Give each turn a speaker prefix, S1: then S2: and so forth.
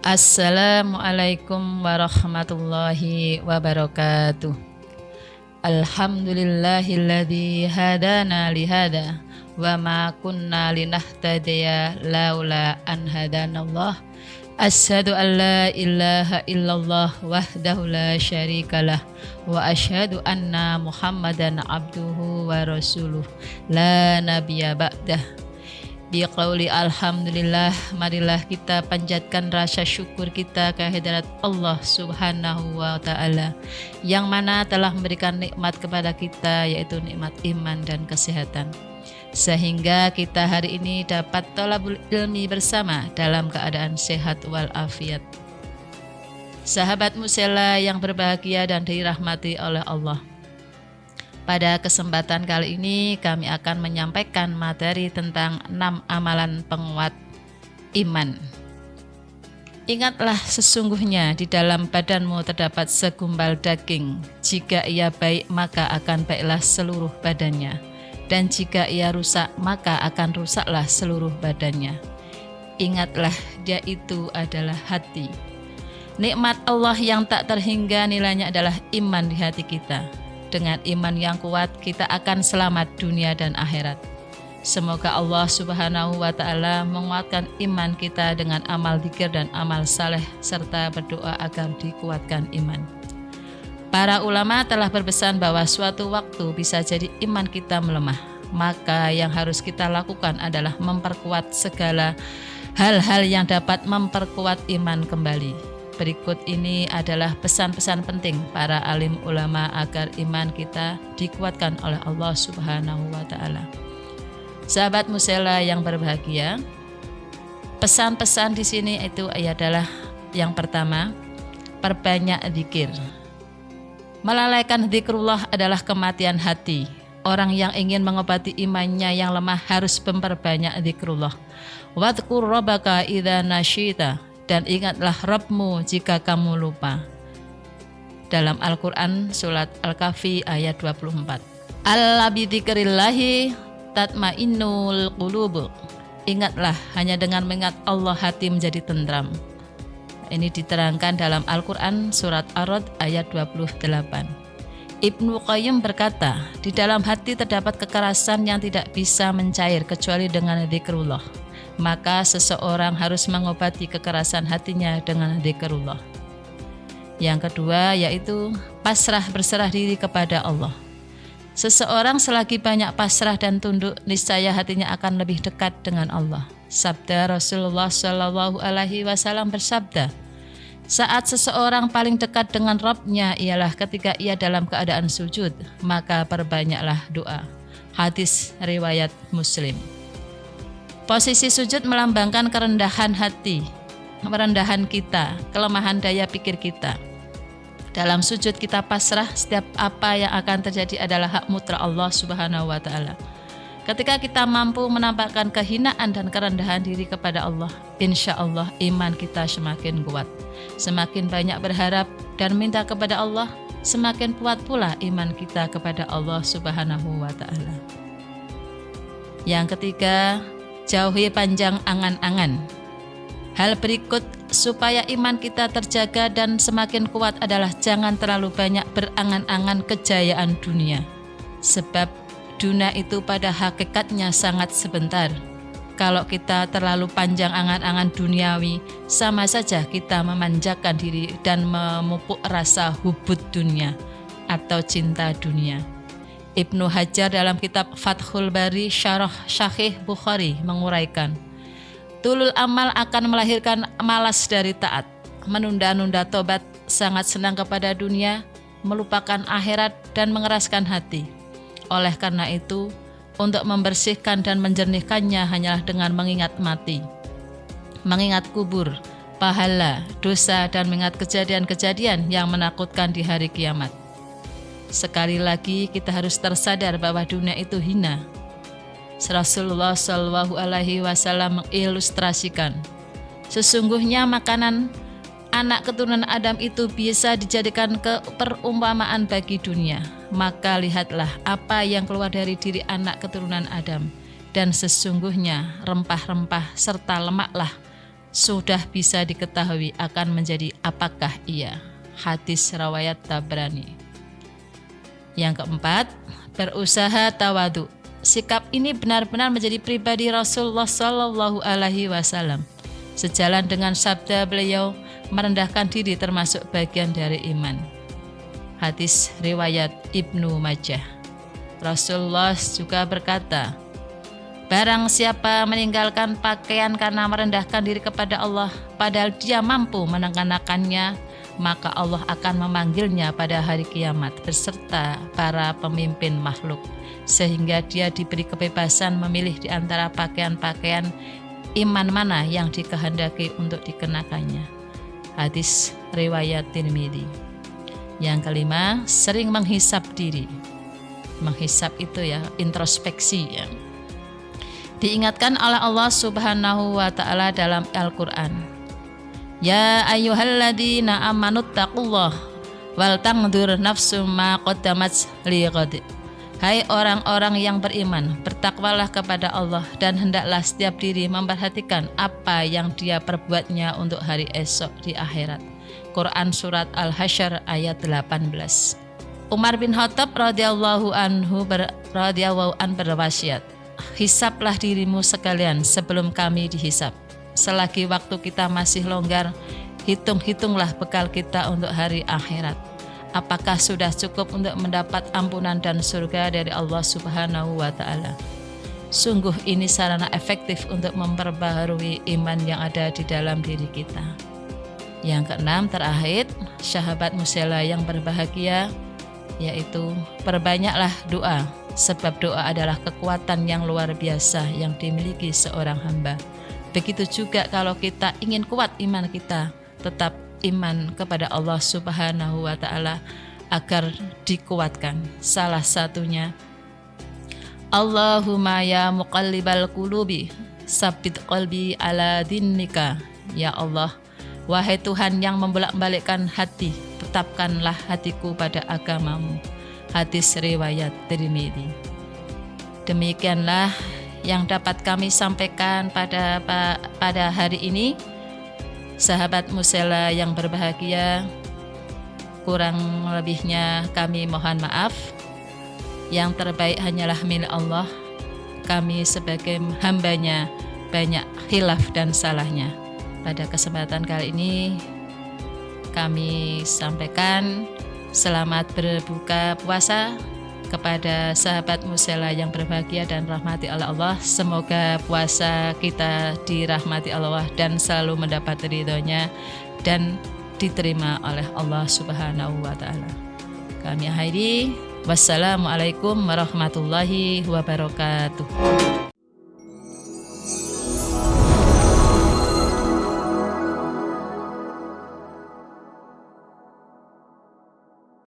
S1: Assalamualaikum warahmatullahi wabarakatuh. Alhamdulillahilladzi hadana lihada wa ma kunna linahtadiya laula an hadanallah. Asyhadu an la ilaha illallah wahdahu la syarikalah wa asyhadu anna Muhammadan abduhu wa rasuluh la nabiyya ba'dah. Biqauli alhamdulillah, marilah kita panjatkan rasa syukur kita kehadirat Allah subhanahu wa ta'ala yang mana telah memberikan nikmat kepada kita, yaitu nikmat iman dan kesehatan, sehingga kita hari ini dapat thalabul ilmi bersama dalam keadaan sehat walafiat. Sahabat Musela yang berbahagia dan dirahmati oleh Allah, pada kesempatan kali ini kami akan menyampaikan materi tentang 6 amalan penguat iman. Ingatlah, sesungguhnya di dalam badanmu terdapat segumpal daging. Jika ia baik, maka akan baiklah seluruh badannya. Dan jika ia rusak, maka akan rusaklah seluruh badannya. Ingatlah, dia itu adalah hati. Nikmat Allah yang tak terhingga nilainya adalah iman di hati kita. Dengan iman yang kuat, kita akan selamat dunia dan akhirat. Semoga Allah subhanahu wa ta'ala menguatkan iman kita dengan amal dzikir dan amal saleh, serta berdoa agar dikuatkan iman. Para ulama telah berpesan bahwa suatu waktu bisa jadi iman kita melemah. Maka yang harus kita lakukan adalah memperkuat segala hal-hal yang dapat memperkuat iman kembali. Berikut ini adalah pesan-pesan penting para alim ulama agar iman kita dikuatkan oleh Allah subhanahu wa ta'ala. Sahabat Musela yang berbahagia, pesan-pesan di sini itu adalah yang pertama, perbanyak dzikir. Melalaikan dzikrullah adalah kematian hati. Orang yang ingin mengobati imannya yang lemah harus memperbanyak dzikrullah. Wadhkur rabbaka idza nasyita, dan ingatlah Rabbmu jika kamu lupa. Dalam Al-Quran surat Al-Kahfi ayat 24. Ala bidzikrillahi tatmainnul qulub. Ingatlah, hanya dengan mengingat Allah hati menjadi tentram. Ini diterangkan dalam Al-Quran surat Ar-Ra'd ayat 28. Ibnu Qayyim berkata, di dalam hati terdapat kekerasan yang tidak bisa mencair kecuali dengan dzikrullah. Maka seseorang harus mengobati kekerasan hatinya dengan dzikrullah. Yang kedua yaitu pasrah, berserah diri kepada Allah. Seseorang selagi banyak pasrah dan tunduk, niscaya hatinya akan lebih dekat dengan Allah. Sabda Rasulullah Shallallahu Alaihi Wasallam bersabda, saat seseorang paling dekat dengan Rabb-nya ialah ketika ia dalam keadaan sujud, maka perbanyaklah doa. Hadis riwayat Muslim. Posisi sujud melambangkan kerendahan hati, kerendahan kita, kelemahan daya pikir kita. Dalam sujud kita pasrah, setiap apa yang akan terjadi adalah hak mutlak Allah subhanahu wa ta'ala. Ketika kita mampu menampakkan kehinaan dan kerendahan diri kepada Allah, insya Allah iman kita semakin kuat. Semakin banyak berharap dan minta kepada Allah, semakin kuat pula iman kita kepada Allah subhanahu wa ta'ala. Yang ketiga, jauhi panjang angan-angan. Hal berikut supaya iman kita terjaga dan semakin kuat adalah jangan terlalu banyak berangan-angan kejayaan dunia. Sebab dunia itu pada hakikatnya sangat sebentar. Kalau kita terlalu panjang angan-angan duniawi, sama saja kita memanjakan diri dan memupuk rasa hubud dunia atau cinta dunia. Ibnu Hajar dalam kitab Fathul Bari Syarah Sahih Bukhari menguraikan, tulul amal akan melahirkan malas dari taat, menunda-nunda tobat, sangat senang kepada dunia, melupakan akhirat dan mengeraskan hati. Oleh karena itu, untuk membersihkan dan menjernihkannya hanyalah dengan mengingat mati, mengingat kubur, pahala, dosa, dan mengingat kejadian-kejadian yang menakutkan di hari kiamat. Sekali lagi kita harus tersadar bahwa dunia itu hina. Rasulullah Shallallahu Alaihi Wasallam mengilustrasikan, sesungguhnya makanan anak keturunan Adam itu bisa dijadikan perumpamaan bagi dunia. Maka lihatlah apa yang keluar dari diri anak keturunan Adam, dan sesungguhnya rempah-rempah serta lemaklah sudah bisa diketahui akan menjadi apakah ia. Hadis riwayat Tabrani. Yang keempat, berusaha tawadu. Sikap ini benar-benar menjadi pribadi Rasulullah Shallallahu Alaihi Wasallam. Sejalan dengan sabda beliau, merendahkan diri termasuk bagian dari iman. Hadis riwayat Ibnu Majah. Rasulullah juga berkata, barang siapa meninggalkan pakaian karena merendahkan diri kepada Allah, padahal dia mampu mengenakannya, maka Allah akan memanggilnya pada hari kiamat beserta para pemimpin makhluk, sehingga dia diberi kebebasan memilih di antara pakaian-pakaian iman mana yang dikehendaki untuk dikenakannya. Hadis riwayat Tirmidzi. Yang kelima, sering menghisap diri. Menghisap itu ya, introspeksi ya. Diingatkan oleh Allah Subhanahu wa taala dalam Al-Qur'an. Ya ayyuhalladzina amanuttaqullah wal tanzur nafsum ma qaddamat lighad. Hai orang-orang yang beriman, bertakwalah kepada Allah dan hendaklah setiap diri memperhatikan apa yang dia perbuatnya untuk hari esok di akhirat. Quran surat Al-Hasyr ayat 18. Umar bin Khattab radhiyallahu anhu berwasiat, hisaplah dirimu sekalian sebelum kami dihisap. Selagi waktu kita masih longgar, hitung-hitunglah bekal kita untuk hari akhirat. Apakah sudah cukup untuk mendapat ampunan dan surga dari Allah Subhanahu wa taala? Sungguh ini sarana efektif untuk memperbaharui iman yang ada di dalam diri kita. Yang keenam, terakhir, sahabat musela yang berbahagia, yaitu perbanyaklah doa, sebab doa adalah kekuatan yang luar biasa yang dimiliki seorang hamba. Begitu juga kalau kita ingin kuat iman kita, tetap iman kepada Allah Subhanahu wa taala agar dikuatkan. Salah satunya, Allahumma ya muqallibal qulubi, tsabbit qalbi ala dinika. Ya Allah, wahai Tuhan yang membolak-balikkan hati, tetapkanlah hatiku pada agamamu. Hadis riwayat Tirmidzi. Demikianlah yang dapat kami sampaikan pada hari ini. Sahabat musela yang berbahagia, kurang lebihnya kami mohon maaf. Yang terbaik hanyalah milik Allah. Kami sebagai hambanya banyak khilaf dan salahnya. Pada kesempatan kali ini kami sampaikan selamat berbuka puasa kepada sahabat musela yang berbahagia dan rahmati oleh Allah. Semoga puasa kita dirahmati Allah dan selalu mendapat ridhonya dan diterima oleh Allah Subhanahu wa taala. Kami akhiri, wassalamualaikum warahmatullahi wabarakatuh.